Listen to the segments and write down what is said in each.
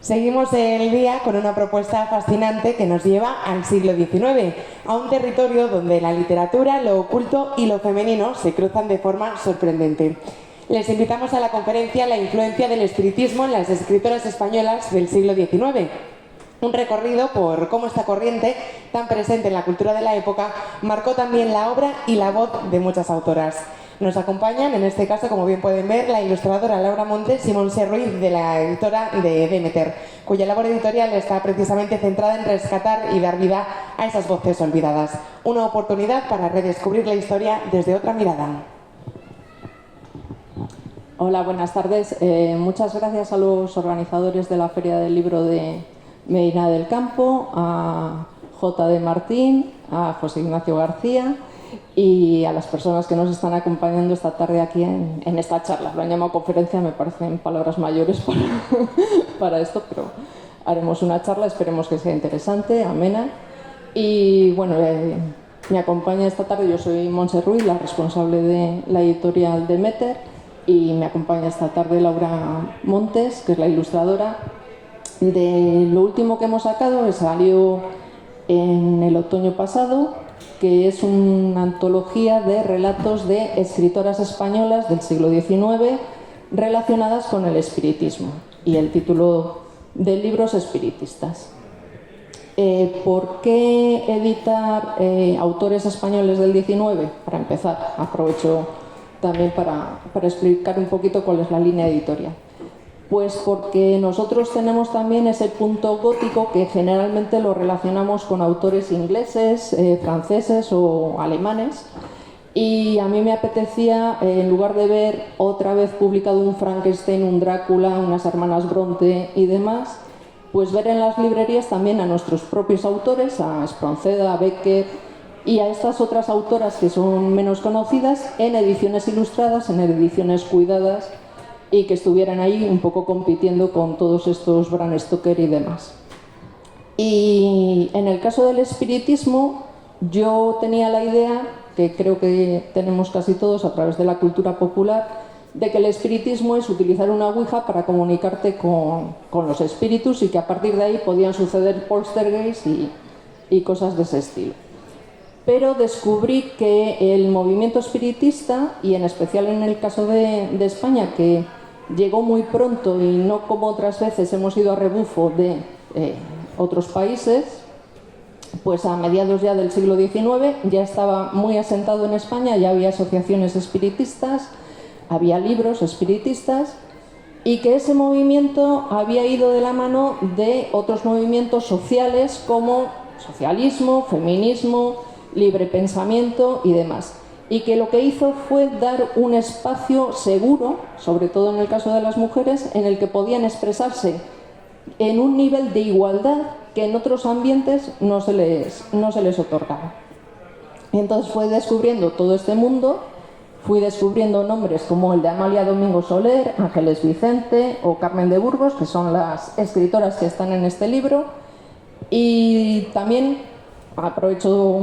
Seguimos el día con una propuesta fascinante que nos lleva al siglo XIX, a un territorio donde la literatura, lo oculto y lo femenino se cruzan de forma sorprendente. Les invitamos a la conferencia La influencia del espiritismo en las escritoras españolas del siglo XIX. Un recorrido por cómo esta corriente, tan presente en la cultura de la época, marcó también la obra y la voz de muchas autoras. Nos acompañan, en este caso, como bien pueden ver, la ilustradora Laura Montes y Montse Ruiz, de la editora de Demeter, cuya labor editorial está precisamente centrada en rescatar y dar vida a esas voces olvidadas. Una oportunidad para redescubrir la historia desde otra mirada. Hola, buenas tardes. Muchas gracias a los organizadores de la Feria del Libro de Medina del Campo, a J.D. Martín, a José Ignacio García y a las personas que nos están acompañando esta tarde aquí en esta charla. Lo han llamado conferencia, me parecen palabras mayores para esto, pero haremos una charla, esperemos que sea interesante, amena. Y bueno, me acompaña esta tarde, yo soy Montse Ruiz, la responsable de la editorial Demeter, y me acompaña esta tarde Laura Montes, que es la ilustradora. De lo último que hemos sacado, que salió en el otoño pasado, que es una antología de relatos de escritoras españolas del siglo XIX relacionadas con el espiritismo, y el título del libro es Espiritistas. ¿Por qué editar autores españoles del XIX? Para empezar, aprovecho también para explicar un poquito cuál es la línea editorial. Pues porque nosotros tenemos también ese punto gótico que generalmente lo relacionamos con autores ingleses, franceses o alemanes, y a mí me apetecía, en lugar de ver otra vez publicado un Frankenstein, un Drácula, unas hermanas Bronte y demás, pues ver en las librerías también a nuestros propios autores, a Espronceda, a Becker y a estas otras autoras que son menos conocidas, en ediciones ilustradas, en ediciones cuidadas, y que estuvieran ahí un poco compitiendo con todos estos Bram Stoker y demás. Y en el caso del espiritismo, yo tenía la idea, que creo que tenemos casi todos a través de la cultura popular, de que el espiritismo es utilizar una ouija para comunicarte con los espíritus, y que a partir de ahí podían suceder poltergeists y cosas de ese estilo. Pero descubrí que el movimiento espiritista, y en especial en el caso de España, que llegó muy pronto y no como otras veces hemos ido a rebufo de otros países, pues a mediados ya del siglo XIX ya estaba muy asentado en España, ya había asociaciones espiritistas, había libros espiritistas, y que ese movimiento había ido de la mano de otros movimientos sociales como socialismo, feminismo, libre pensamiento y demás, y que lo que hizo fue dar un espacio seguro, sobre todo en el caso de las mujeres, en el que podían expresarse en un nivel de igualdad que en otros ambientes no se les otorgaba. Entonces fui descubriendo todo este mundo, fui descubriendo nombres como el de Amalia Domingo Soler, Ángeles Vicente o Carmen de Burgos, que son las escritoras que están en este libro, y también aprovecho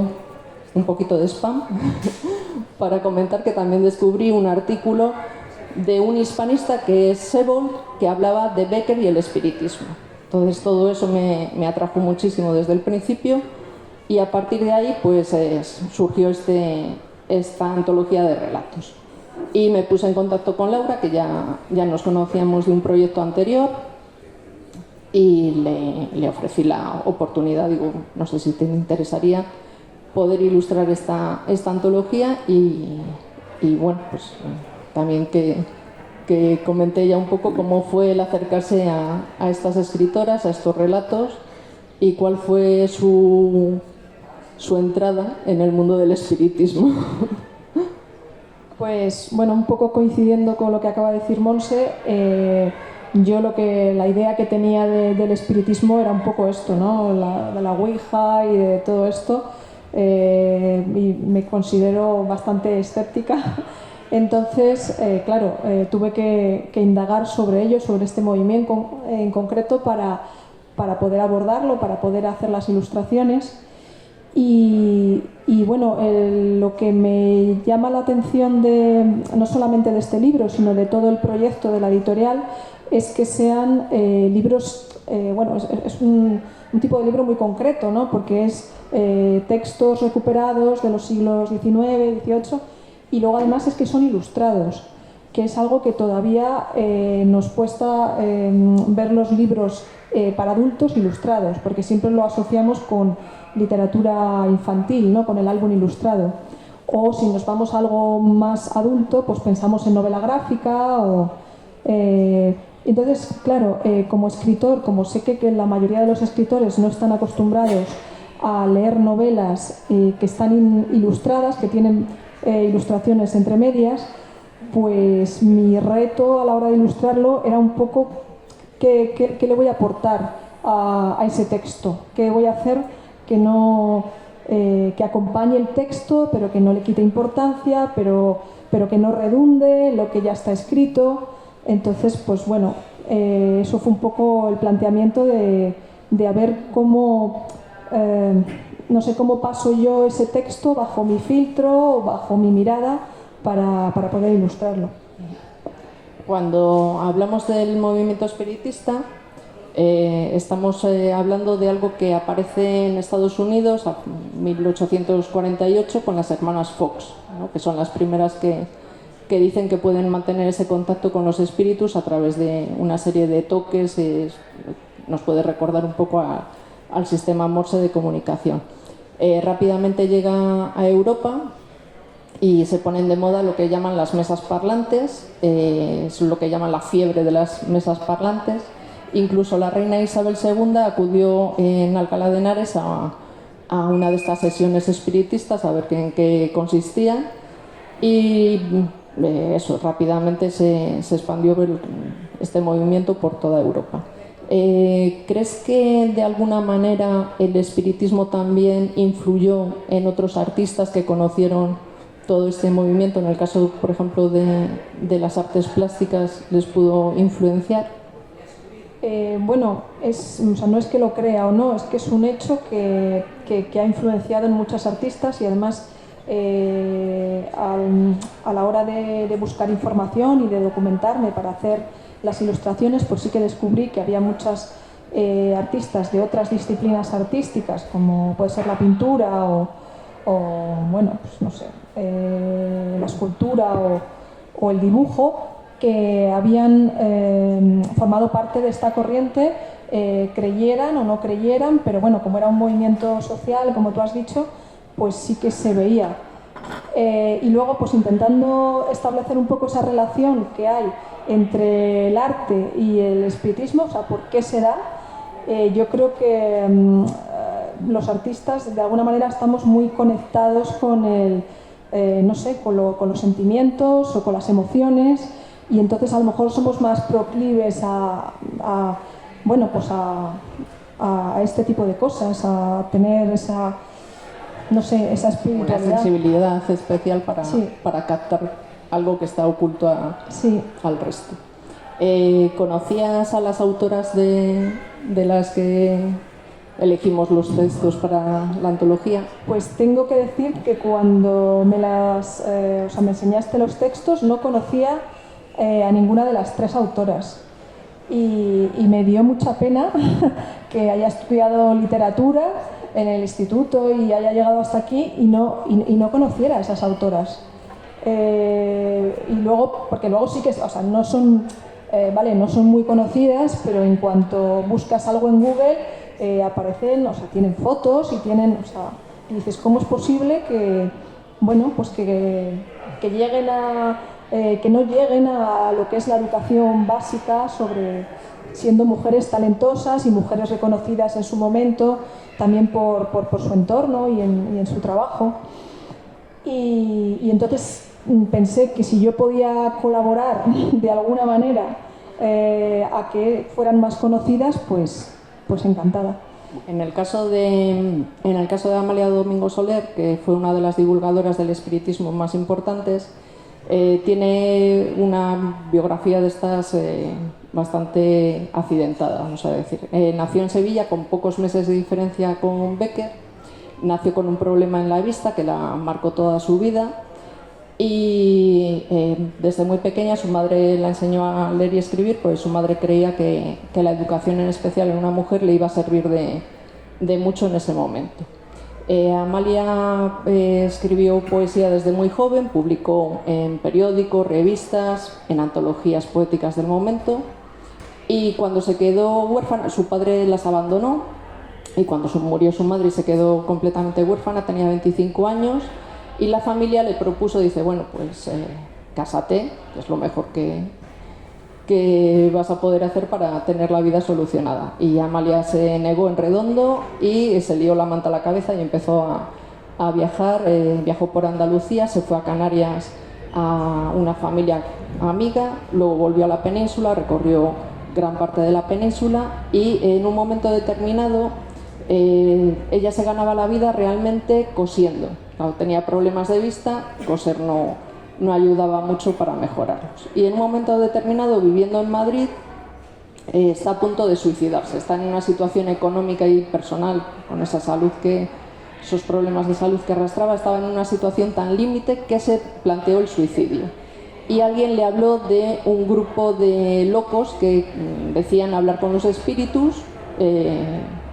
un poquito de spam para comentar que también descubrí un artículo de un hispanista que es Sebold, que hablaba de Becker y el espiritismo. Entonces todo eso me atrajo muchísimo desde el principio, y a partir de ahí pues surgió esta antología de relatos. Y me puse en contacto con Laura, que ya nos conocíamos de un proyecto anterior, y le ofrecí la oportunidad, digo, no sé si te interesaría poder ilustrar esta antología, y bueno, pues también que comenté ya un poco cómo fue el acercarse a estas escritoras, a estos relatos, y cuál fue su entrada en el mundo del espiritismo. Pues bueno, un poco coincidiendo con lo que acaba de decir Montse, yo la idea que tenía del espiritismo era un poco esto, ¿no? De la ouija y de todo esto. Y me considero bastante escéptica, entonces claro, tuve que indagar sobre ello, sobre este movimiento en concreto, para poder abordarlo, para poder hacer las ilustraciones, y bueno, lo que me llama la atención no solamente de este libro, sino de todo el proyecto de la editorial, es que sean libros, bueno, es un tipo de libro muy concreto, ¿no? Porque es textos recuperados de los siglos XIX, XVIII, y luego además es que son ilustrados, que es algo que todavía nos cuesta ver los libros para adultos ilustrados, porque siempre lo asociamos con literatura infantil, ¿no? Con el álbum ilustrado. O si nos vamos a algo más adulto, pues pensamos en novela gráfica o... entonces, claro, como escritor, como sé que la mayoría de los escritores no están acostumbrados a leer novelas que están ilustradas, que tienen ilustraciones entre medias, pues mi reto a la hora de ilustrarlo era un poco qué le voy a aportar a ese texto, qué voy a hacer que que acompañe el texto, pero que no le quite importancia, pero que no redunde lo que ya está escrito. Entonces, pues bueno, eso fue un poco el planteamiento de a ver cómo, no sé, cómo paso yo ese texto bajo mi filtro, bajo mi mirada, para poder ilustrarlo. Cuando hablamos del movimiento espiritista, estamos hablando de algo que aparece en Estados Unidos en 1848 con las hermanas Fox, ¿no? Que son las primeras que dicen que pueden mantener ese contacto con los espíritus a través de una serie de toques. Nos puede recordar un poco al sistema Morse de comunicación. Rápidamente llega a Europa y se ponen de moda lo que llaman las mesas parlantes, es lo que llaman la fiebre de las mesas parlantes. Incluso la reina Isabel II acudió en Alcalá de Henares a una de estas sesiones espiritistas a ver en qué consistían, y eso rápidamente se expandió este movimiento por toda Europa. ¿Crees que de alguna manera el espiritismo también influyó en otros artistas que conocieron todo este movimiento? En el caso, por ejemplo, de las artes plásticas, ¿les pudo influenciar? Bueno, o sea, no es que lo crea o no, es que es un hecho que ha influenciado en muchos artistas, y además a la hora de buscar información y de documentarme para hacer las ilustraciones, pues sí que descubrí que había muchas artistas de otras disciplinas artísticas, como puede ser la pintura o bueno, pues no sé, la escultura o el dibujo, que habían formado parte de esta corriente, creyeran o no creyeran, pero bueno, como era un movimiento social, como tú has dicho, pues sí que se veía. Y luego, pues intentando establecer un poco esa relación que hay entre el arte y el espiritismo, o sea, ¿por qué se da? Yo creo que los artistas, de alguna manera, estamos muy conectados con no sé, con los sentimientos o con las emociones, y entonces a lo mejor somos más proclives bueno, pues a este tipo de cosas, a tener esa, no sé, esa espiritualidad. Una sensibilidad especial Sí. para captar algo que está oculto Sí. al resto. ¿Conocías a las autoras de las que elegimos los textos para la antología? Pues tengo que decir que cuando me enseñaste los textos, no conocía a ninguna de las tres autoras, y me dio mucha pena que haya estudiado literatura en el instituto y haya llegado hasta aquí y no conociera a esas autoras. Y luego, porque luego sí que, o sea, no son muy conocidas, pero en cuanto buscas algo en Google aparecen, o sea, tienen fotos y tienen, o sea, y dices, ¿cómo es posible que, bueno, pues que lleguen que no lleguen a lo que es la educación básica sobre, siendo mujeres talentosas y mujeres reconocidas en su momento, también por su entorno y en su trabajo? Y entonces pensé que si yo podía colaborar de alguna manera a que fueran más conocidas, pues encantada. En el caso de Amalia Domingo Soler, que fue una de las divulgadoras del espiritismo más importantes, tiene una biografía de estas bastante accidentada, vamos a decir. Nació en Sevilla con pocos meses de diferencia con Becker, nació con un problema en la vista que la marcó toda su vida y desde muy pequeña su madre la enseñó a leer y escribir, pues su madre creía que la educación en especial en una mujer le iba a servir de mucho en ese momento. Amalia escribió poesía desde muy joven, publicó en periódicos, revistas, en antologías poéticas del momento, y cuando se quedó huérfana, su padre las abandonó, y cuando murió su madre y se quedó completamente huérfana, tenía 25 años, y la familia le propuso, dice, bueno, pues cásate, que es lo mejor que vas a poder hacer para tener la vida solucionada. Y Amalia se negó en redondo y se lió la manta a la cabeza y empezó a viajar. Viajó por Andalucía, se fue a Canarias a una familia amiga, luego volvió a la península, recorrió gran parte de la península y en un momento determinado ella se ganaba la vida realmente cosiendo. Claro, tenía problemas de vista, coser no ayudaba mucho para mejorarlos. Y en un momento determinado, viviendo en Madrid, está a punto de suicidarse. Está en una situación económica y personal, con esa salud esos problemas de salud que arrastraba, estaba en una situación tan límite que se planteó el suicidio. Y alguien le habló de un grupo de locos que decían hablar con los espíritus,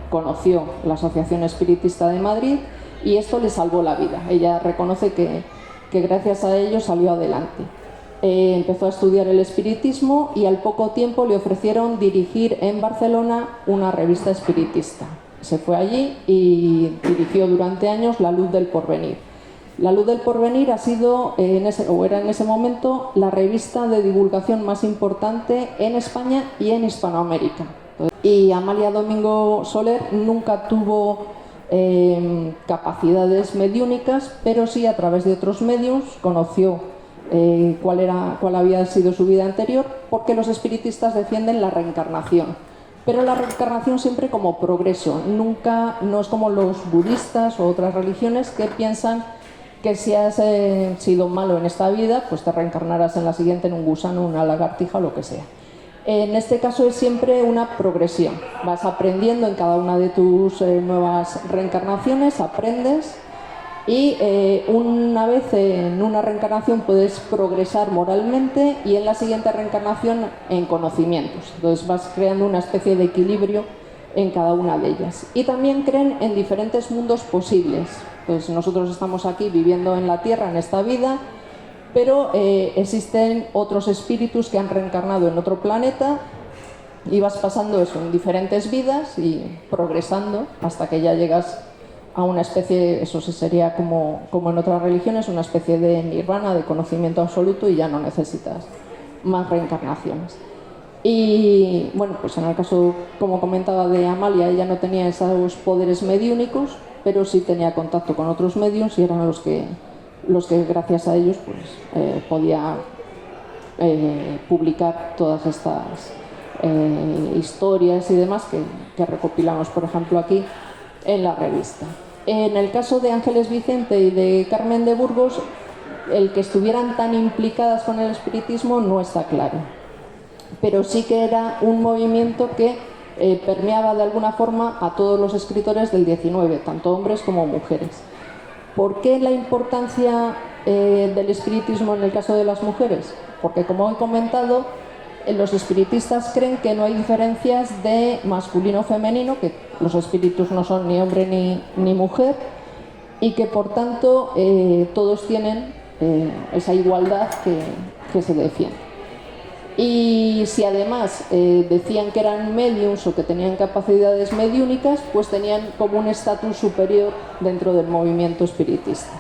conoció la Asociación Espiritista de Madrid y esto le salvó la vida. Ella reconoce que gracias a ello salió adelante. Empezó a estudiar el espiritismo y al poco tiempo le ofrecieron dirigir en Barcelona una revista espiritista. Se fue allí y dirigió durante años La Luz del Porvenir. La Luz del Porvenir ha sido, era en ese momento, la revista de divulgación más importante en España y en Hispanoamérica. Y Amalia Domingo Soler nunca tuvo capacidades mediúnicas, pero sí a través de otros medios conoció cuál había sido su vida anterior, porque los espiritistas defienden la reencarnación, pero la reencarnación siempre como progreso, nunca, no es como los budistas o otras religiones que piensan que si has sido malo en esta vida, pues te reencarnarás en la siguiente en un gusano, una lagartija o lo que sea. En este caso es siempre una progresión. Vas aprendiendo en cada una de tus nuevas reencarnaciones, aprendes y una vez en una reencarnación puedes progresar moralmente y en la siguiente reencarnación en conocimientos. Entonces vas creando una especie de equilibrio en cada una de ellas. Y también creen en diferentes mundos posibles. Pues nosotros estamos aquí viviendo en la Tierra, en esta vida, pero existen otros espíritus que han reencarnado en otro planeta y vas pasando eso en diferentes vidas y progresando hasta que ya llegas a una especie, eso sí sería como en otras religiones, una especie de nirvana, de conocimiento absoluto y ya no necesitas más reencarnaciones. Y bueno, pues en el caso, como comentaba, de Amalia, ella no tenía esos poderes mediúnicos, pero sí tenía contacto con otros medios y eran los que gracias a ellos pues, podía publicar todas estas historias y demás que recopilamos, por ejemplo, aquí en la revista. En el caso de Ángeles Vicente y de Carmen de Burgos, el que estuvieran tan implicadas con el espiritismo no está claro, pero sí que era un movimiento que permeaba de alguna forma a todos los escritores del XIX, tanto hombres como mujeres. ¿Por qué la importancia del espiritismo en el caso de las mujeres? Porque, como he comentado, los espiritistas creen que no hay diferencias de masculino o femenino, que los espíritus no son ni hombre ni mujer, y que por tanto todos tienen esa igualdad que se defiende. Y si además decían que eran mediums o que tenían capacidades mediúnicas, pues tenían como un estatus superior dentro del movimiento espiritista.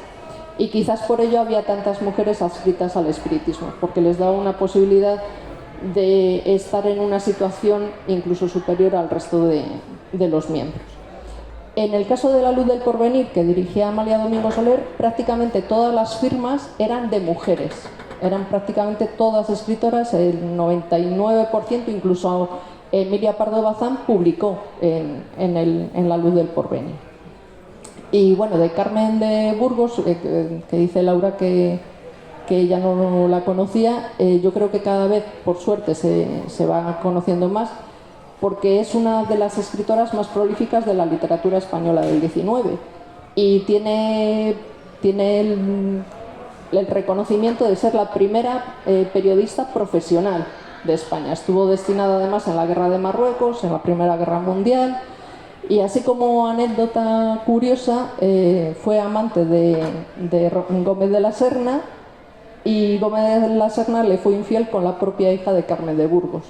Y quizás por ello había tantas mujeres adscritas al espiritismo, porque les daba una posibilidad de estar en una situación incluso superior al resto de los miembros. En el caso de La Luz del Porvenir, que dirigía Amalia Domingo Soler, prácticamente todas las firmas eran de mujeres. Eran prácticamente todas escritoras, el 99%, incluso Emilia Pardo Bazán publicó en La Luz del Porvenir. Y bueno, de Carmen de Burgos, que dice Laura que ella no la conocía, yo creo que cada vez, por suerte, se va conociendo más, porque es una de las escritoras más prolíficas de la literatura española del XIX. y tiene el reconocimiento de ser la primera periodista profesional de España. Estuvo destinada además en la Guerra de Marruecos, en la Primera Guerra Mundial, y así como anécdota curiosa, fue amante de Gómez de la Serna, y Gómez de la Serna le fue infiel con la propia hija de Carmen de Burgos.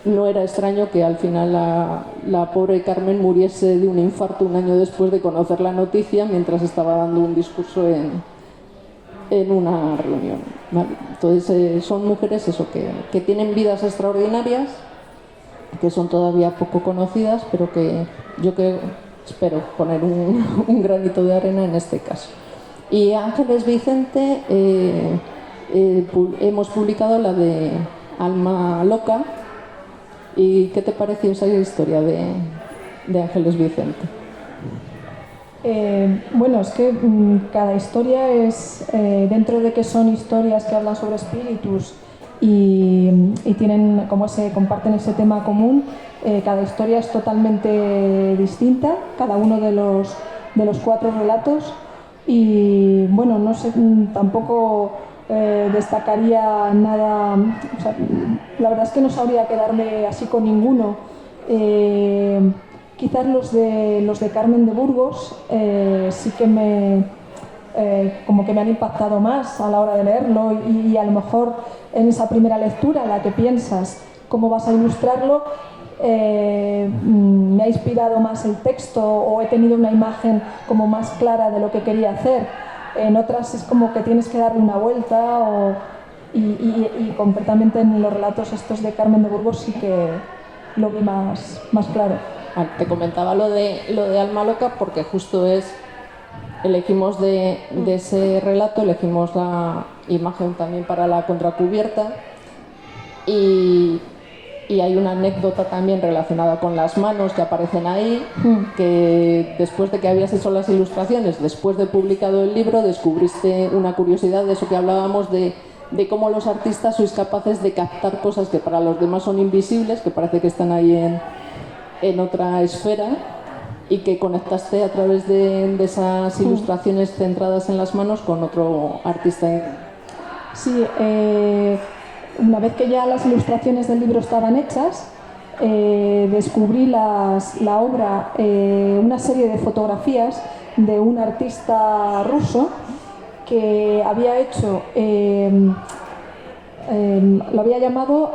No era extraño que al final la pobre Carmen muriese de un infarto un año después de conocer la noticia, mientras estaba dando un discurso en una reunión, ¿vale? Entonces son mujeres que tienen vidas extraordinarias, que son todavía poco conocidas, pero que yo espero poner un granito de arena en este caso. Y Ángeles Vicente, hemos publicado la de Alma Loca. ¿Y qué te pareció esa historia de Ángeles Vicente? Bueno, es que cada historia es, dentro de que son historias que hablan sobre espíritus y tienen comparten ese tema común, cada historia es totalmente distinta, cada uno de los 4 relatos, y bueno, no sé, tampoco destacaría nada, o sea, la verdad es que no sabría quedarme así con ninguno. Quizás los de Carmen de Burgos sí que como que me han impactado más a la hora de leerlo, y a lo mejor en esa primera lectura en la que piensas cómo vas a ilustrarlo, me ha inspirado más el texto, o he tenido una imagen como más clara de lo que quería hacer. En otras es como que tienes que darle una vuelta, y concretamente en los relatos estos de Carmen de Burgos sí que lo vi más claro. Te comentaba lo de Alma Loca porque justo elegimos de ese relato, elegimos la imagen también para la contracubierta, y hay una anécdota también relacionada con las manos que aparecen ahí, que después de que habías hecho las ilustraciones, después de publicado el libro, descubriste una curiosidad de eso que hablábamos, de cómo los artistas sois capaces de captar cosas que para los demás son invisibles, que parece que están ahí en otra esfera, y que conectaste a través de esas ilustraciones centradas en las manos con otro artista. Sí, una vez que ya las ilustraciones del libro estaban hechas, descubrí la obra, una serie de fotografías de un artista ruso que había hecho, lo había llamado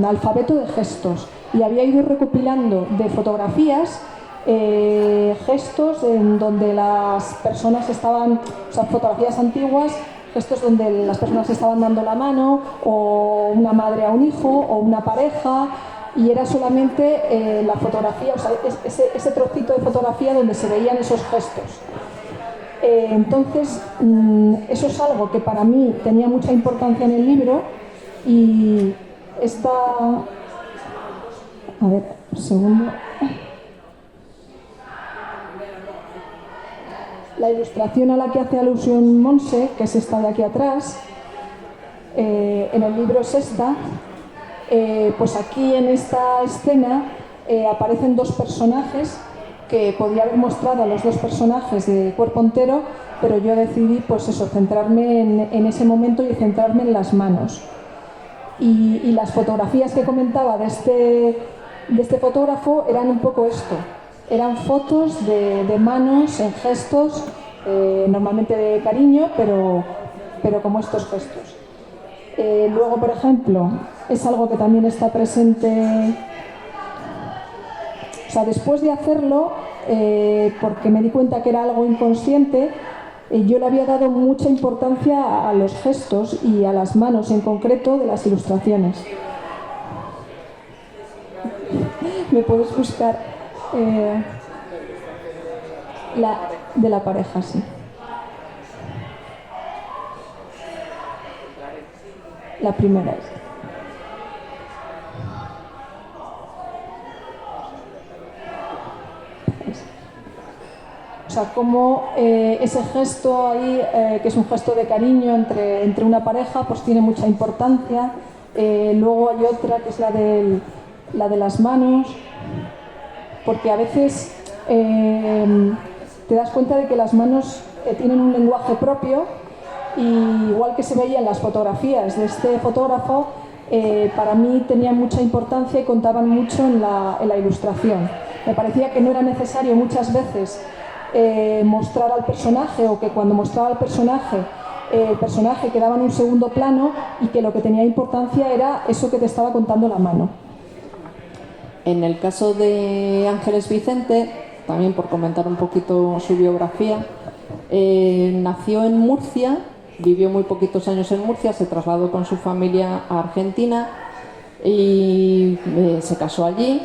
alfabeto de gestos, y había ido recopilando de fotografías gestos en donde las personas estaban, o sea, fotografías antiguas, gestos donde las personas estaban dando la mano, o una madre a un hijo, o una pareja, y era solamente la fotografía, o sea, ese trocito de fotografía donde se veían esos gestos. Entonces, eso es algo que para mí tenía mucha importancia en el libro, y esta... A ver, un segundo. La ilustración a la que hace alusión Monse, que es esta de aquí atrás, en el libro es esta. Pues aquí en esta escena aparecen 2 personajes, que podía haber mostrado a los 2 personajes de cuerpo entero, pero yo decidí pues eso, centrarme en ese momento y centrarme en las manos. Y las fotografías que comentaba de este fotógrafo eran un poco esto. Eran fotos de manos en gestos, normalmente de cariño, pero como estos gestos. Luego, por ejemplo, es algo que también está presente. O sea, después de hacerlo, porque me di cuenta que era algo inconsciente, yo le había dado mucha importancia a los gestos y a las manos en concreto de las ilustraciones. Me puedes buscar la de la pareja, sí. La primera es. O sea, como ese gesto ahí, que es un gesto de cariño entre una pareja, pues tiene mucha importancia. Luego hay otra que es la de las manos, porque a veces te das cuenta de que las manos tienen un lenguaje propio, y igual que se veía en las fotografías de este fotógrafo, para mí tenían mucha importancia y contaban mucho en la ilustración. Me parecía que no era necesario muchas veces mostrar al personaje, o que cuando mostraba al personaje, el personaje quedaba en un segundo plano, y que lo que tenía importancia era eso que te estaba contando la mano. En el caso de Ángeles Vicente, también por comentar un poquito su biografía, nació en Murcia, vivió muy poquitos años en Murcia, se trasladó con su familia a Argentina y se casó allí,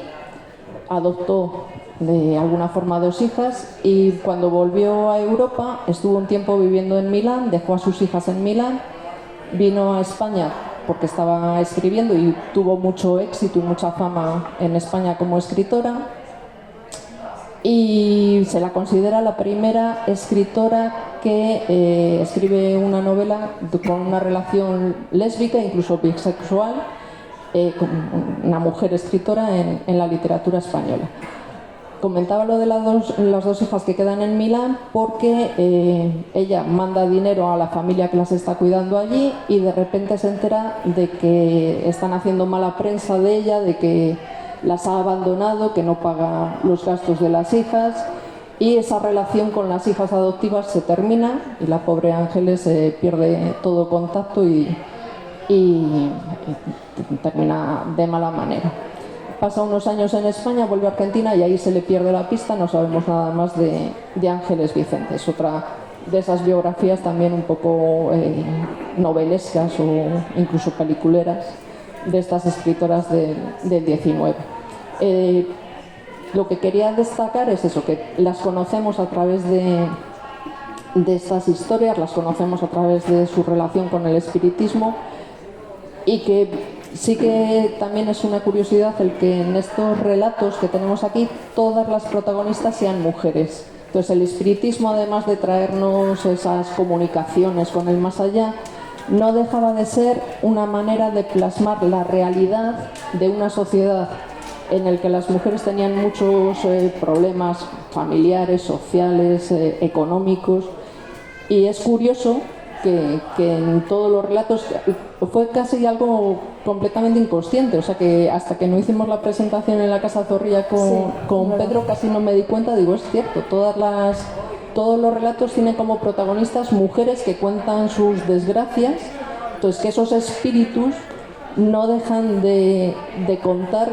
adoptó de alguna forma 2 hijas, y cuando volvió a Europa estuvo un tiempo viviendo en Milán, dejó a sus hijas en Milán, vino a España porque estaba escribiendo y tuvo mucho éxito y mucha fama en España como escritora, y se la considera la primera escritora que escribe una novela con una relación lésbica, incluso bisexual, con una mujer escritora en la literatura española. Comentaba lo de las dos hijas que quedan en Milán porque ella manda dinero a la familia que las está cuidando allí, y de repente se entera de que están haciendo mala prensa de ella, de que las ha abandonado, que no paga los gastos de las hijas, y esa relación con las hijas adoptivas se termina y la pobre Ángeles pierde todo contacto y termina de mala manera. Pasa unos años en España, vuelve a Argentina y ahí se le pierde la pista, no sabemos nada más de Ángeles Vicente. Es otra de esas biografías también un poco novelescas o incluso peliculeras de estas escritoras del 19. Lo que quería destacar es eso, que las conocemos a través de estas historias, las conocemos a través de su relación con el espiritismo, y que sí que también es una curiosidad el que en estos relatos que tenemos aquí todas las protagonistas sean mujeres. Entonces el espiritismo, además de traernos esas comunicaciones con el más allá, no dejaba de ser una manera de plasmar la realidad de una sociedad en el que las mujeres tenían muchos problemas familiares, sociales, económicos, y es curioso que en todos los relatos fue casi algo completamente inconsciente, o sea que hasta que no hicimos la presentación en la Casa Zorrilla con Pedro casi no me di cuenta. Digo, es cierto, todos los relatos tienen como protagonistas mujeres que cuentan sus desgracias, entonces que esos espíritus no dejan de contar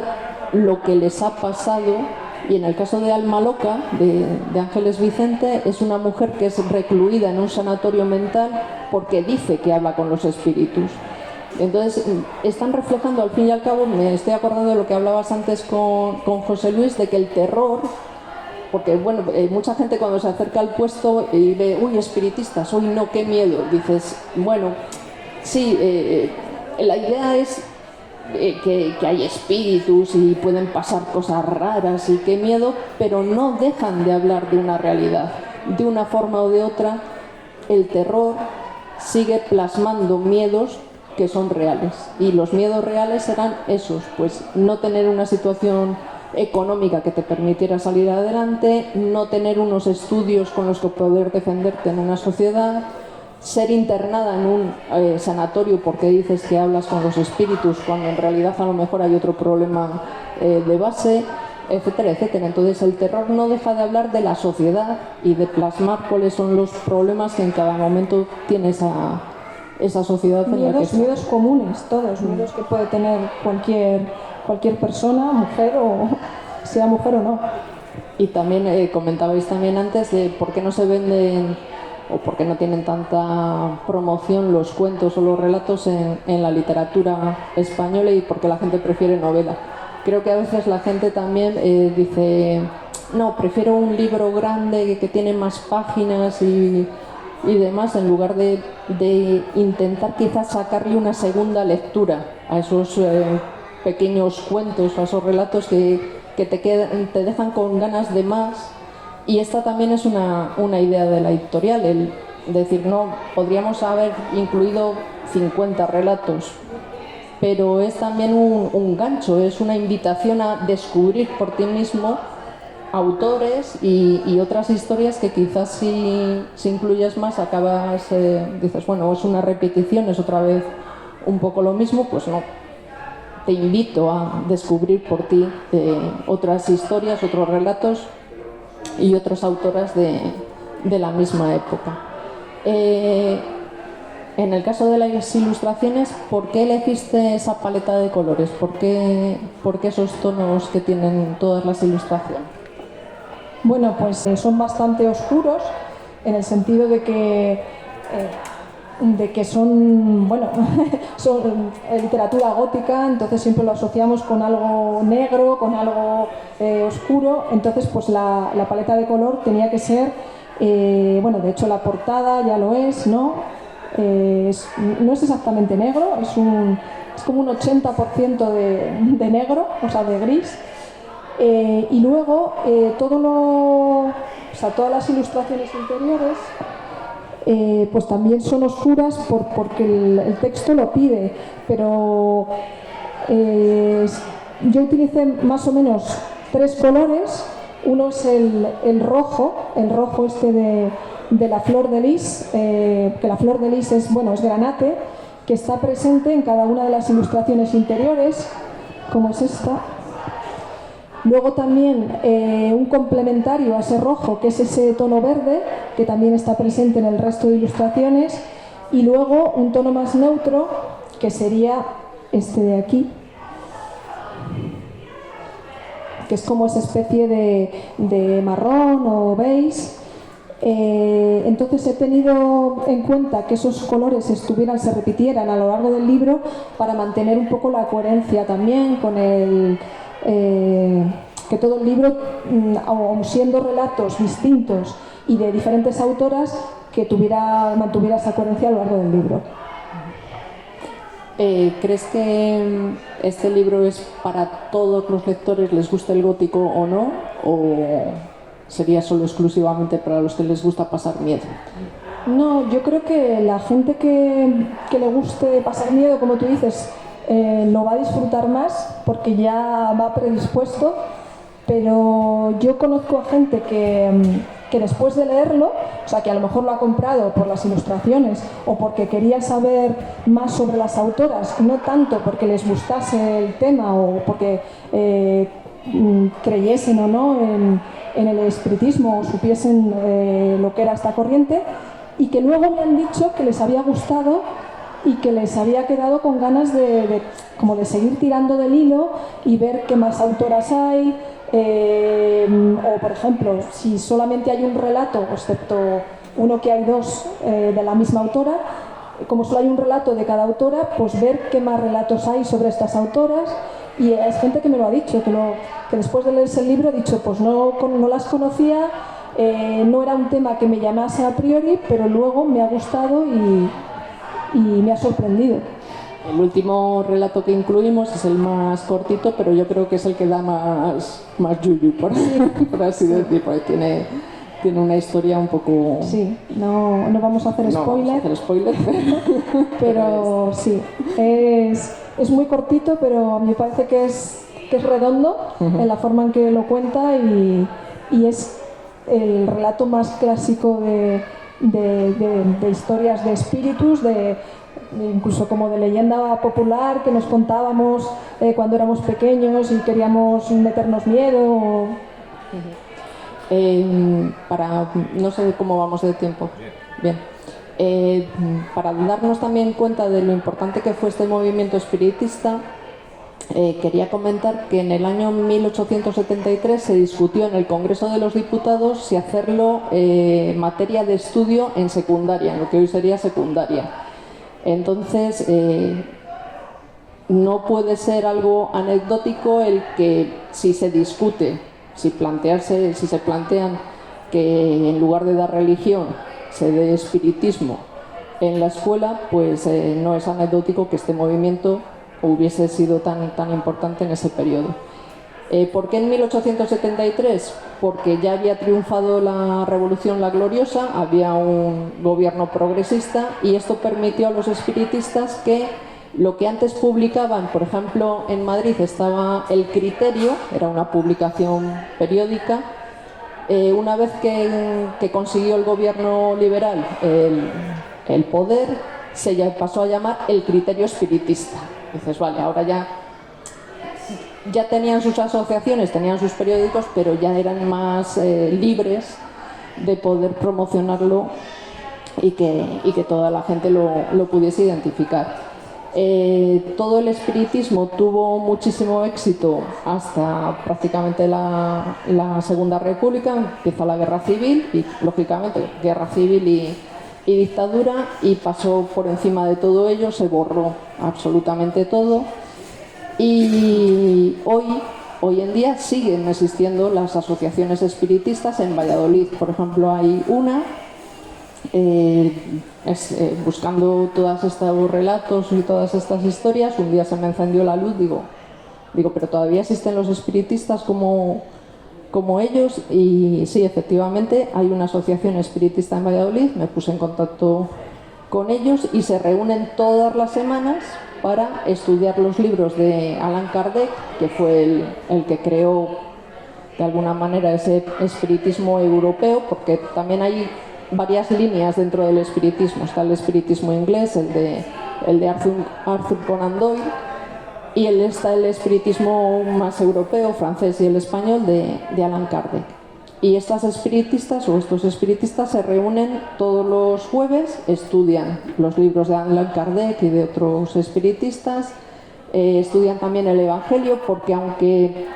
lo que les ha pasado. Y en el caso de Alma Loca, de Ángeles Vicente, es una mujer que es recluida en un sanatorio mental porque dice que habla con los espíritus. Entonces, están reflejando, al fin y al cabo, me estoy acordando de lo que hablabas antes con José Luis, de que el terror, porque bueno, mucha gente cuando se acerca al puesto y ve, uy, espiritistas, uy, no, qué miedo, dices, bueno, sí, la idea es que hay espíritus y pueden pasar cosas raras y qué miedo, pero no dejan de hablar de una realidad. De una forma o de otra, el terror sigue plasmando miedos que son reales, y los miedos reales serán esos, pues no tener una situación económica que te permitiera salir adelante, no tener unos estudios con los que poder defenderte en una sociedad, ser internada en un sanatorio porque dices que hablas con los espíritus cuando en realidad a lo mejor hay otro problema de base, etcétera, etcétera. Entonces el terror no deja de hablar de la sociedad y de plasmar cuáles son los problemas que en cada momento tiene esa sociedad. Miedos comunes, todos, miedos que puede tener cualquier persona, mujer o sea mujer o no. Y también comentabais también antes de por qué no se venden o por qué no tienen tanta promoción los cuentos o los relatos en la literatura española, y por qué la gente prefiere novela. Creo que a veces la gente también dice, no, prefiero un libro grande que tiene más páginas y demás, en lugar de intentar quizás sacarle una segunda lectura a esos pequeños cuentos, a esos relatos que te dejan con ganas de más. Y esta también es una idea de la editorial, el decir, no, podríamos haber incluido 50 relatos, pero es también un gancho, es una invitación a descubrir por ti mismo autores y otras historias que quizás si incluyes más acabas, dices, bueno, es una repetición, es otra vez un poco lo mismo, pues no. Te invito a descubrir por ti otras historias, otros relatos y otras autoras de la misma época. En el caso de las ilustraciones, ¿por qué elegiste esa paleta de colores? ¿Por qué esos tonos que tienen todas las ilustraciones? Bueno, pues son bastante oscuros en el sentido de que son, bueno, son literatura gótica, entonces siempre lo asociamos con algo negro, con algo oscuro, entonces pues la paleta de color tenía que ser, bueno, de hecho la portada ya lo es, ¿no? No es exactamente negro, es como un 80% de negro, o sea, de gris. Y luego todas las ilustraciones interiores pues también son oscuras porque el texto lo pide, pero yo utilicé más o menos 3 colores. Uno es el rojo de la flor de lis, que la flor de lis es granate, que está presente en cada una de las ilustraciones interiores, como es esta. Luego también un complementario a ese rojo, que es ese tono verde, que también está presente en el resto de ilustraciones. Y luego un tono más neutro, que sería este de aquí, que es como esa especie de marrón o beige. Entonces he tenido en cuenta que esos colores se repitieran a lo largo del libro para mantener un poco la coherencia también con que todo el libro, aun siendo relatos distintos y de diferentes autoras, que mantuviera esa coherencia a lo largo del libro. ¿Crees que este libro es para todos los lectores, les guste el gótico o no? ¿O sería solo exclusivamente para los que les gusta pasar miedo? No, yo creo que la gente que le guste pasar miedo, como tú dices, lo va a disfrutar más porque ya va predispuesto, pero yo conozco a gente que después de leerlo, o sea, que a lo mejor lo ha comprado por las ilustraciones o porque quería saber más sobre las autoras, no tanto porque les gustase el tema o porque creyesen o no en el espiritismo o supiesen lo que era esta corriente, y que luego me han dicho que les había gustado y que les había quedado con ganas como de seguir tirando del hilo y ver qué más autoras hay, o por ejemplo, si solamente hay un relato, excepto uno que hay 2 de la misma autora, como solo hay un relato de cada autora, pues ver qué más relatos hay sobre estas autoras. Y es gente que me lo ha dicho, que después de leerse el libro ha dicho, pues no las conocía, no era un tema que me llamase a priori, pero luego me ha gustado y me ha sorprendido. El último relato que incluimos es el más cortito, pero yo creo que es el que da más yuyu, por así decir, porque tiene una historia un poco... Sí, no vamos a hacer spoiler. Vamos a hacer spoiler, pero sí, es muy cortito, pero a mí me parece que es redondo en la forma en que lo cuenta y es el relato más clásico de historias de espíritus, incluso como de leyenda popular que nos contábamos cuando éramos pequeños y queríamos meternos miedo. No sé cómo vamos de tiempo. Bien. Para darnos también cuenta de lo importante que fue este movimiento espiritista, quería comentar que en el año 1873 se discutió en el Congreso de los Diputados si hacerlo materia de estudio en secundaria, en lo que hoy sería secundaria. Entonces, no puede ser algo anecdótico el que si se discute, si se plantean que en lugar de dar religión se dé espiritismo en la escuela, pues no es anecdótico que este movimiento hubiese sido tan importante en ese periodo. ¿Por qué en 1873? Porque ya había triunfado la Revolución la Gloriosa, había un gobierno progresista y esto permitió a los espiritistas que lo que antes publicaban, por ejemplo, en Madrid estaba El Criterio, era una publicación periódica, Una vez que consiguió el gobierno liberal el poder, se pasó a llamar el criterio espiritista. Dices, vale, ahora ya tenían sus asociaciones, tenían sus periódicos, pero ya eran más libres de poder promocionarlo y que toda la gente lo pudiese identificar. Todo el espiritismo tuvo muchísimo éxito hasta prácticamente la Segunda República. Empieza la Guerra Civil y, lógicamente, Guerra Civil y dictadura, y pasó por encima de todo ello, se borró absolutamente todo. Y hoy en día siguen existiendo las asociaciones espiritistas. En Valladolid, por ejemplo, hay una. Buscando todos estos relatos y todas estas historias, un día se me encendió la luz, digo, pero todavía existen los espiritistas como ellos. Y sí, efectivamente hay una asociación espiritista en Valladolid. Me puse en contacto con ellos y se reúnen todas las semanas para estudiar los libros de Allan Kardec, que fue el que creó de alguna manera ese espiritismo europeo, porque también hay varias líneas dentro del espiritismo. Está el espiritismo inglés, el de Arthur Conan Doyle, y está el espiritismo más europeo, francés y el español de Allan Kardec. Y estas espiritistas o estos espiritistas se reúnen todos los jueves, estudian los libros de Allan Kardec y de otros espiritistas, estudian también el Evangelio, porque aunque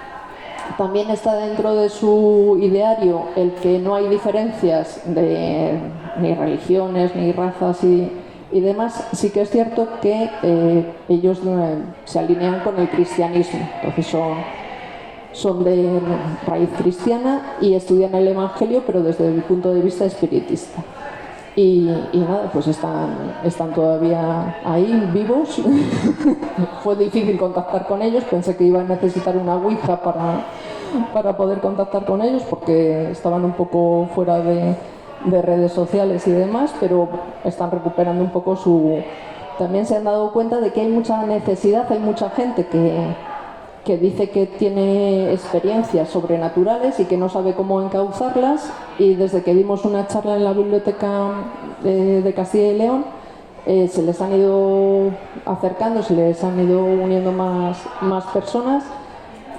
también está dentro de su ideario el que no hay diferencias de ni religiones, ni razas y demás, sí que es cierto que ellos se alinean con el cristianismo. Entonces son de raíz cristiana y estudian el Evangelio, pero desde el punto de vista espiritista. Y nada, pues están todavía ahí, vivos. Fue difícil contactar con ellos, pensé que iba a necesitar una ouija para poder contactar con ellos, porque estaban un poco fuera de redes sociales y demás, pero están recuperando un poco También se han dado cuenta de que hay mucha necesidad, hay mucha gente que dice que tiene experiencias sobrenaturales y que no sabe cómo encauzarlas, y desde que dimos una charla en la biblioteca de Castilla y León, se les han ido acercando, se les han ido uniendo más personas,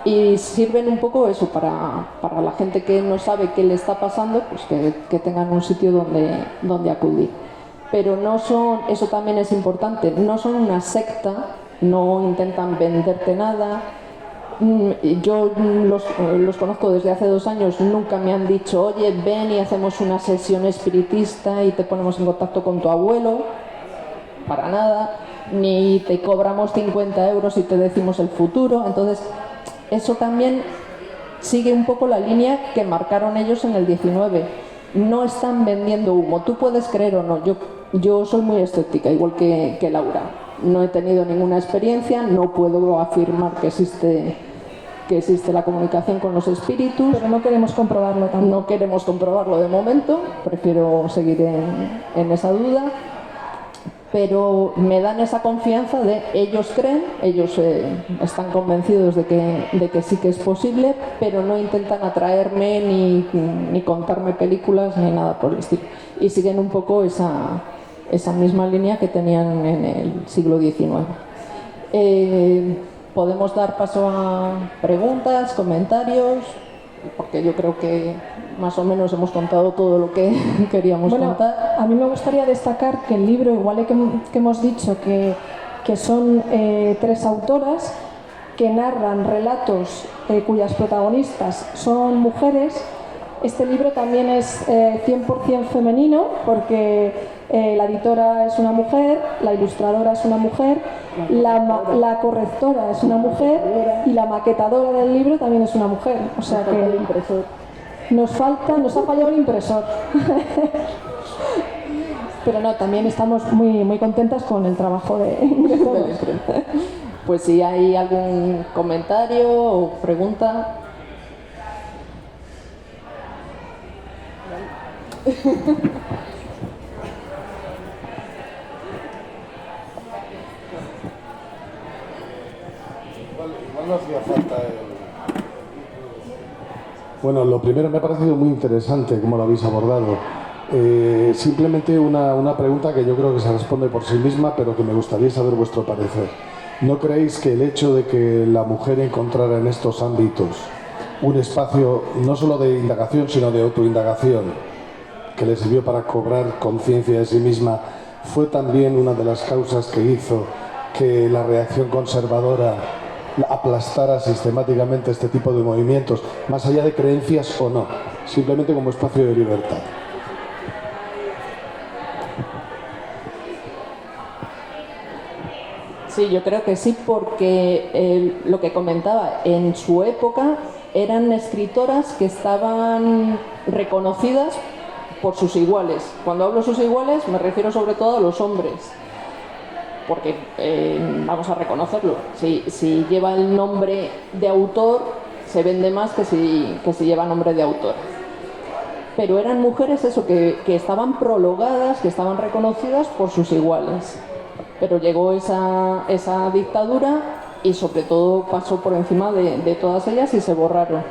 y sirven un poco eso para la gente que no sabe qué le está pasando, pues que tengan un sitio donde acudir. Pero eso también es importante, no son una secta, no intentan venderte nada. Yo los conozco desde hace 2 años, nunca me han dicho, oye, ven y hacemos una sesión espiritista y te ponemos en contacto con tu abuelo, para nada, ni te cobramos 50 euros y te decimos el futuro. Entonces, eso también sigue un poco la línea que marcaron ellos en el 19. No están vendiendo humo, tú puedes creer o no. Yo soy muy escéptica, igual que Laura. No he tenido ninguna experiencia, no puedo afirmar que existe la comunicación con los espíritus. Pero no queremos comprobarlo tampoco. No queremos comprobarlo de momento, prefiero seguir en esa duda. Pero me dan esa confianza de ellos creen, ellos están convencidos de que sí que es posible, pero no intentan atraerme ni contarme películas ni nada por el estilo. Y siguen un poco esa misma línea que tenían en el siglo XIX. Podemos dar paso a preguntas, comentarios, porque yo creo que más o menos hemos contado todo lo que queríamos contar. A mí me gustaría destacar que el libro, igual que hemos dicho que son 3 autoras que narran relatos cuyas protagonistas son mujeres. Este libro también es 100% femenino, porque la editora es una mujer, la ilustradora es una mujer, la correctora es una mujer y la maquetadora del libro también es una mujer. O sea que nos ha fallado el impresor. Pero no, también estamos muy contentas con el trabajo de todos. Pues si hay algún comentario o pregunta. Igual no hacía falta Bueno, lo primero me ha parecido muy interesante cómo lo habéis abordado. Simplemente una pregunta que yo creo que se responde por sí misma, pero que me gustaría saber vuestro parecer. ¿No creéis que el hecho de que la mujer encontrara en estos ámbitos un espacio no solo de indagación, sino de autoindagación, que le sirvió para cobrar conciencia de sí misma, fue también una de las causas que hizo que la reacción conservadora aplastara sistemáticamente este tipo de movimientos, más allá de creencias o no, simplemente como espacio de libertad? Sí, yo creo que sí, porque lo que comentaba, en su época eran escritoras que estaban reconocidas por sus iguales. Cuando hablo de sus iguales me refiero sobre todo a los hombres, porque vamos a reconocerlo, si lleva el nombre de autor se vende más que si lleva nombre de autor. Pero eran mujeres eso, que estaban prologadas, que estaban reconocidas por sus iguales. Pero llegó esa dictadura y sobre todo pasó por encima de todas ellas y se borraron.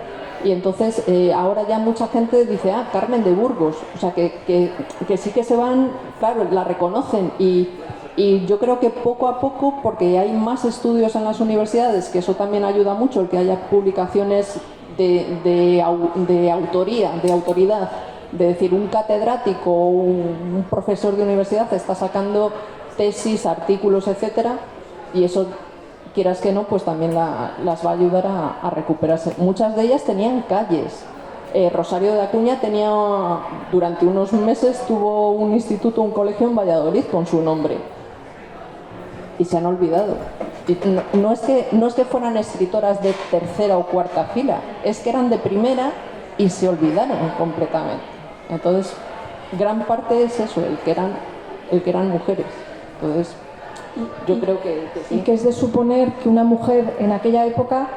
Y entonces ahora ya mucha gente dice, Carmen de Burgos, o sea que sí que se van, claro, la reconocen y yo creo que poco a poco, porque hay más estudios en las universidades, que eso también ayuda mucho, el que haya publicaciones de autoría, de autoridad, de decir, un catedrático o un profesor de universidad está sacando tesis, artículos, etcétera, y eso, quieras que no, pues también las va a ayudar a recuperarse. Muchas de ellas tenían calles. Rosario de Acuña tenía, durante unos meses, tuvo un instituto, un colegio en Valladolid con su nombre. Y se han olvidado. Y no es que fueran escritoras de tercera o cuarta fila, es que eran de primera y se olvidaron completamente. Entonces, gran parte es eso, el que eran mujeres. Entonces, yo creo que sí. Y que es de suponer que una mujer en aquella época,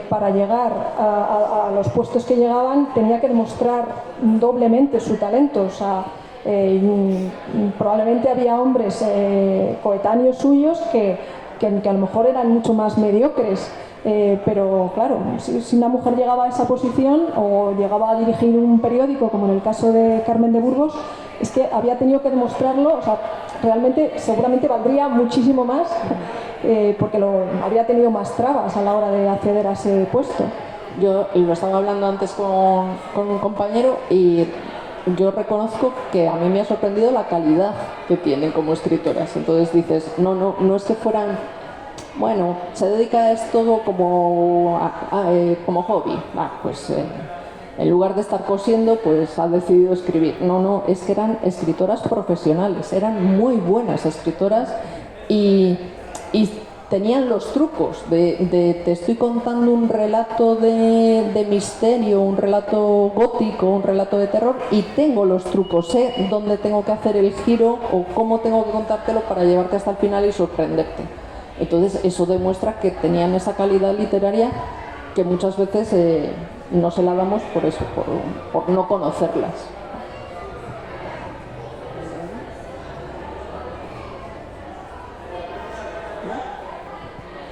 para llegar a los puestos que llegaban, tenía que demostrar doblemente su talento. O sea, probablemente había hombres coetáneos suyos que a lo mejor eran mucho más mediocres. Pero claro, si una mujer llegaba a esa posición o llegaba a dirigir un periódico, como en el caso de Carmen de Burgos, es que había tenido que demostrarlo. O sea, realmente seguramente valdría muchísimo más, porque habría tenido más trabas a la hora de acceder a ese puesto. Yo lo estaba hablando antes con un compañero y yo reconozco que a mí me ha sorprendido la calidad que tienen como escritoras. Entonces dices, no es que fueran, bueno, se dedica a esto como hobby. Pues en lugar de estar cosiendo, pues ha decidido escribir. No, es que eran escritoras profesionales, eran muy buenas escritoras y tenían los trucos de te estoy contando un relato de misterio, un relato gótico, un relato de terror, y tengo los trucos, sé dónde tengo que hacer el giro o cómo tengo que contártelo para llevarte hasta el final y sorprenderte. Entonces eso demuestra que tenían esa calidad literaria que muchas veces no se la damos por eso, por no conocerlas.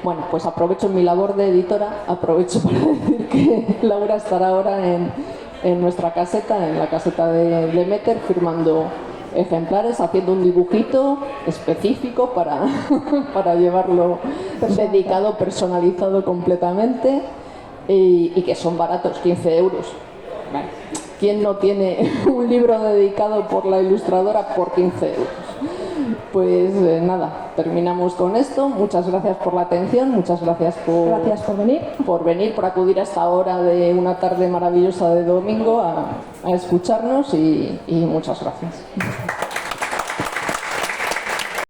Bueno, pues aprovecho mi labor de editora, aprovecho para decir que Laura estará ahora en nuestra caseta, en la caseta de Demeter, firmando ejemplares, haciendo un dibujito específico para llevarlo dedicado, personalizado completamente, y que son baratos, 15 euros. Bueno, ¿quién no tiene un libro dedicado por la ilustradora por 15 euros? Pues nada, terminamos con esto. Muchas gracias por la atención, muchas gracias por venir, por acudir a esta hora de una tarde maravillosa de domingo a escucharnos y muchas gracias.